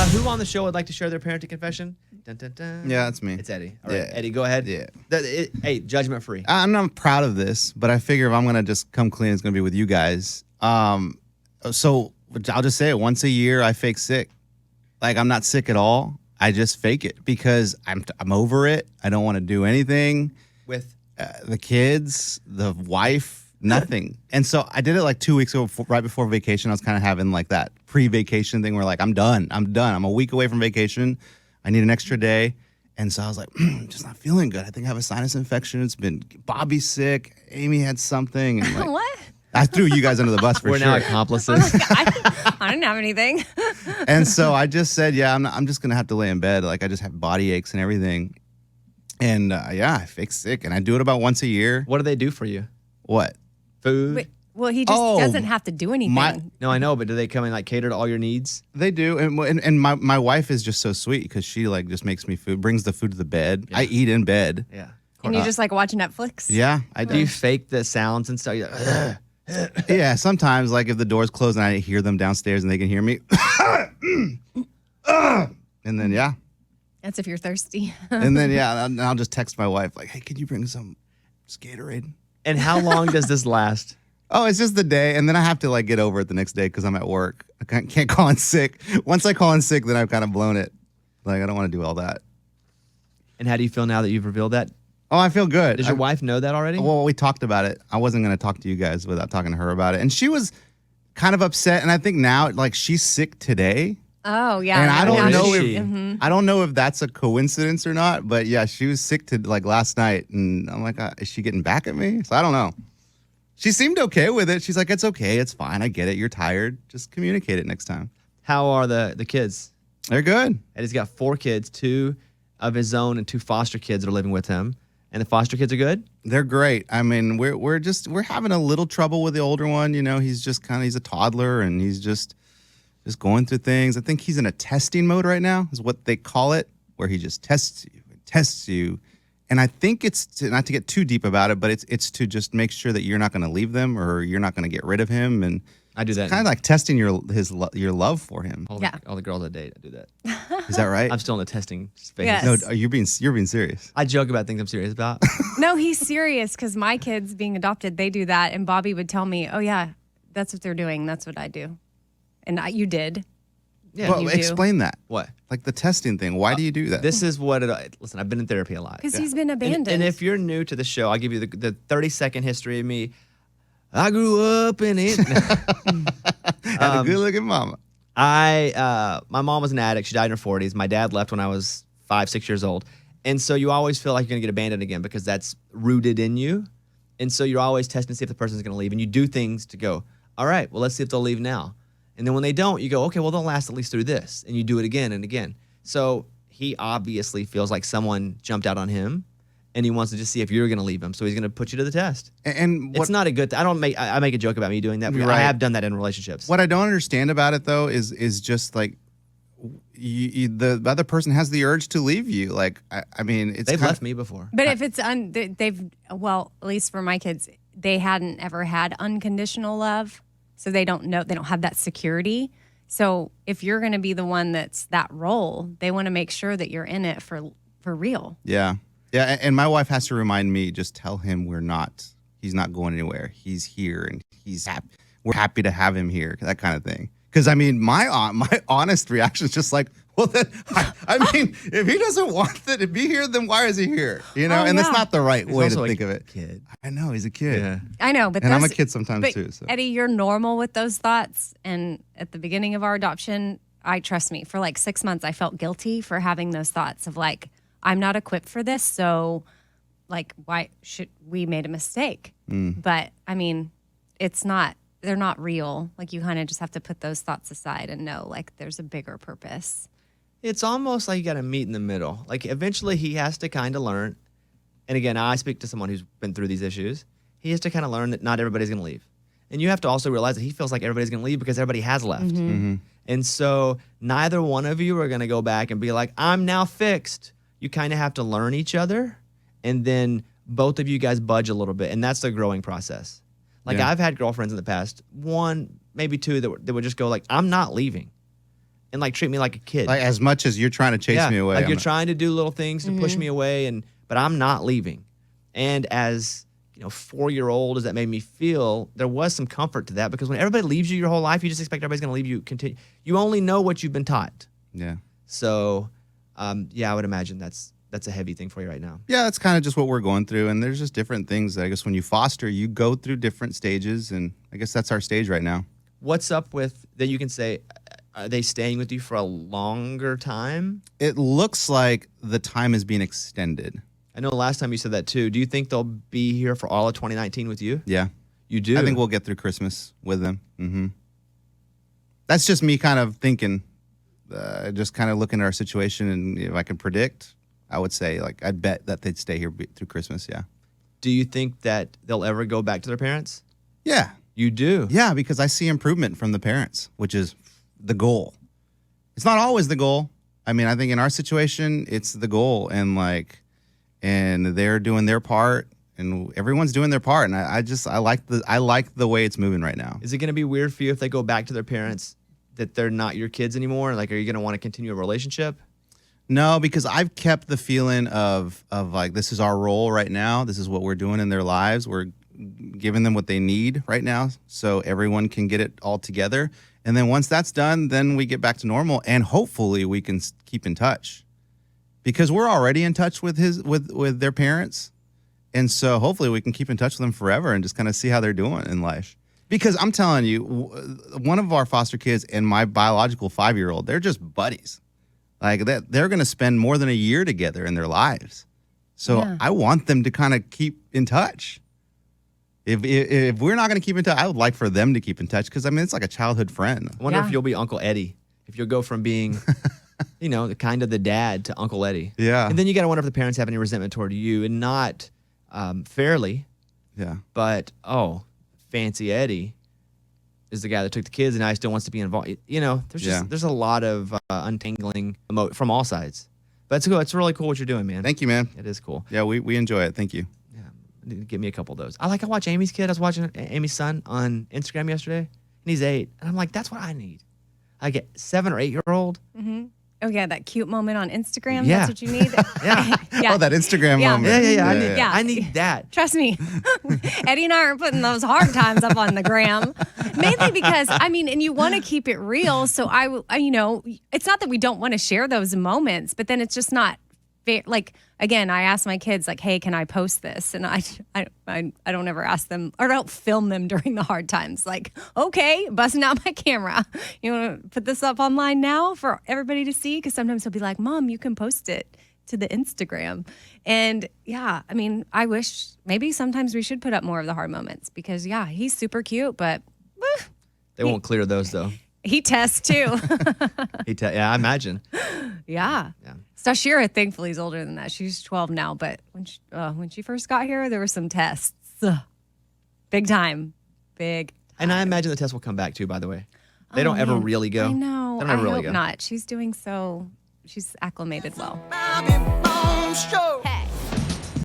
Who on the show would like to share their parenting confession? Dun, dun, dun. Yeah, that's me. It's Eddie. All right, Yeah. Eddie, go ahead. Yeah. Hey, judgment free. I'm not proud of this, but I figure if I'm going to just come clean, it's going to be with you guys. So I'll just say it. Once a year, I fake sick. Like, I'm not sick at all. I just fake it because I'm over it. I don't want to do anything. With the kids, the wife, nothing. And so I did it like 2 weeks ago, right before vacation. I was kind of having like that pre-vacation thing where like, I'm done. I'm a week away from vacation. I need an extra day. And so I was like, just not feeling good. I think I have a sinus infection. It's been Bobby's sick. Amy had something. And like, What? I threw you guys under the bus for We're sure. now accomplices. I didn't have anything. And so I just said, yeah, I'm just going to have to lay in bed. Like, I just have body aches and everything. And I fake sick. And I do it about once a year. What do they do for you? What? Food? Wait, well, he just doesn't have to do anything. No, I know, but do they come and like cater to all your needs? They do. And my wife is just so sweet because she like just makes me food, brings the food to the bed. Yeah. I eat in bed. Yeah. And you just like watch Netflix? Yeah, I do. Do you fake the sounds and stuff? You're like, ugh. Yeah, sometimes like if the door's closed and I hear them downstairs and they can hear me. And then, yeah. That's if you're thirsty. And then, yeah, I'll just text my wife like, hey, can you bring some Gatorade? And how long does this last? Oh, it's just the day. And then I have to like get over it the next day because I'm at work. I can't call in sick. Once I call in sick, then I've kind of blown it. Like, I don't want to do all that. And how do you feel now that you've revealed that? Oh, I feel good. Does your wife know that already? Well, we talked about it. I wasn't going to talk to you guys without talking to her about it. And she was kind of upset. And I think now, like, she's sick today. Oh, yeah. And I don't know if Mm-hmm. I don't know if that's a coincidence or not. But yeah, she was sick to like last night. And I'm like, is she getting back at me? So I don't know. She seemed okay with it. She's like, it's okay. It's fine. I get it. You're tired. Just communicate it next time. How are the kids? They're good. Eddie's got 4 kids, 2 of his own and 2 foster kids that are living with him. And the foster kids are good? They're great. I mean, we're having a little trouble with the older one. You know, he's a toddler and he's just going through things. I think he's in a testing mode right now, is what they call it, where he just tests you. And I think it's not to get too deep about it, but it's to just make sure that you're not going to leave them or you're not going to get rid of him. And I do that. Kind of like testing your love for him. All the girls I date, I do that. Is that right? I'm still in the testing phase. Yes. No, you're being serious. I joke about things I'm serious about. No, he's serious because my kids being adopted, they do that. And Bobby would tell me, oh, yeah, that's what they're doing. That's what I do. And you did. Yeah. Well, explain that. What? Like the testing thing. Why do you do that? This is what listen, I've been in therapy a lot. Because he's been abandoned. And if you're new to the show, I'll give you the 30-second history of me. I grew up in it. Had a good-looking mama. My mom was an addict. She died in her 40s. My dad left when I was 5, 6 years old. And so you always feel like you're going to get abandoned again because that's rooted in you. And so you're always testing to see if the person's going to leave. And you do things to go, all right, well, let's see if they'll leave now. And then when they don't, you go, okay, well, they'll last at least through this. And you do it again and again. So he obviously feels like someone jumped out on him. And he wants to just see if you're going to leave him. So he's going to put you to the test. And it's not a good I make a joke about me doing that. But Right. I have done that in relationships. What I don't understand about it, though, is just like the other person has the urge to leave you. Like, I mean, they've left me before. But if it's at least for my kids, they hadn't ever had unconditional love. So they don't know, they don't have that security. So if you're going to be the one that's that role, they want to make sure that you're in it for real. Yeah. Yeah. And my wife has to remind me, just tell him he's not going anywhere. He's here and we're happy to have him here, that kind of thing. Because I mean, my honest reaction is just like, well, then, I mean, if he doesn't want that to be here, then why is he here? You know, Oh, and yeah. that's not the right way to also think a of it. Kid. I know he's a kid. Yeah. I know, but And I'm a kid sometimes too. So. Eddie, you're normal with those thoughts. And at the beginning of our adoption, trust me, for like 6 months, I felt guilty for having those thoughts of like, I'm not equipped for this. So like, why should we made a mistake? But I mean, they're not real. Like you kind of just have to put those thoughts aside and know like there's a bigger purpose. It's almost like you got to meet in the middle. Like eventually he has to kind of learn. And again, I speak to someone who's been through these issues. He has to kind of learn that not everybody's going to leave. And you have to also realize that he feels like everybody's going to leave because everybody has left. Mm-hmm. And so neither one of you are going to go back and be like, I'm now fixed. You kind of have to learn each other. And then both of you guys budge a little bit. And that's the growing process. Like I've had girlfriends in the past, 1, maybe 2 that would just go like, I'm not leaving. and like treat me like a kid. Like as much as you're trying to chase me away. Like you're trying to do little things to push me away, but I'm not leaving. And as 4-year-old as that made me feel, there was some comfort to that, because when everybody leaves you your whole life, you just expect everybody's going to leave you. Continue. You only know what you've been taught. Yeah. So, I would imagine that's a heavy thing for you right now. Yeah, that's kind of just what we're going through. And there's just different things that I guess when you foster, you go through different stages. And I guess that's our stage right now. What's up with, then you can say, are they staying with you for a longer time? It looks like the time is being extended. I know last time you said that too. Do you think they'll be here for all of 2019 with you? Yeah. You do? I think we'll get through Christmas with them. Mm-hmm. That's just me kind of thinking, just kind of looking at our situation. And if I can predict, I would say, like, I'd bet that they'd stay here through Christmas, yeah. Do you think that they'll ever go back to their parents? Yeah. You do? Yeah, because I see improvement from the parents, which is the goal. It's not always the goal. I mean, I think in our situation, it's the goal. And they're doing their part, and everyone's doing their part. And I like the way it's moving right now. Is it going to be weird for you if they go back to their parents that they're not your kids anymore? Like, are you going to want to continue a relationship? No, because I've kept the feeling of like, this is our role right now. This is what we're doing in their lives. We're giving them what they need right now, so everyone can get it all together. And then once that's done, then we get back to normal, and hopefully we can keep in touch. Because we're already in touch with their parents. And so hopefully we can keep in touch with them forever and just kind of see how they're doing in life. Because I'm telling you, one of our foster kids and my biological 5-year-old, they're just buddies. Like they're going to spend more than a year together in their lives. So I want them to kind of keep in touch. If we're not going to keep in touch, I would like for them to keep in touch, because, I mean, it's like a childhood friend. I wonder if you'll be Uncle Eddie. If you'll go from being... kind of the dad to Uncle Eddie. Yeah. And then you got to wonder if the parents have any resentment toward you, and not fairly. Yeah. But, Fancy Eddie is the guy that took the kids, and now he still wants to be involved. There's a lot of untangling from all sides. But it's cool. It's really cool what you're doing, man. Thank you, man. It is cool. Yeah, we enjoy it. Thank you. Yeah. Give me a couple of those. I watch Amy's kid. I was watching Amy's son on Instagram yesterday, and he's 8. And I'm like, that's what I need. I get 7 or 8-year-old. Mm-hmm. Oh, yeah, that cute moment on Instagram. Yeah. That's what you need. Yeah. Yeah. Oh, that Instagram moment. Yeah. I need that. Trust me. Eddie and I are putting those hard times up on the gram. Mainly because, and you want to keep it real. So I, it's not that we don't want to share those moments, but then it's just not fair. Like, again, I ask my kids, like, hey, can I post this? And I don't ever ask them, or I don't film them during the hard times. Like, okay, busting out my camera. You want to put this up online now for everybody to see? Because sometimes they'll be like, Mom, you can post it to the Instagram. And yeah, I wish maybe sometimes we should put up more of the hard moments, because he's super cute, but They won't clear those, though. He tests too. I imagine. Yeah. Stashira, thankfully, is older than that. She's 12 now, but when she first got here, there were some tests. Big time. And I imagine the test will come back too, by the way. They don't ever really go. I know. They don't ever really hope go. not. She's doing so. She's acclimated well.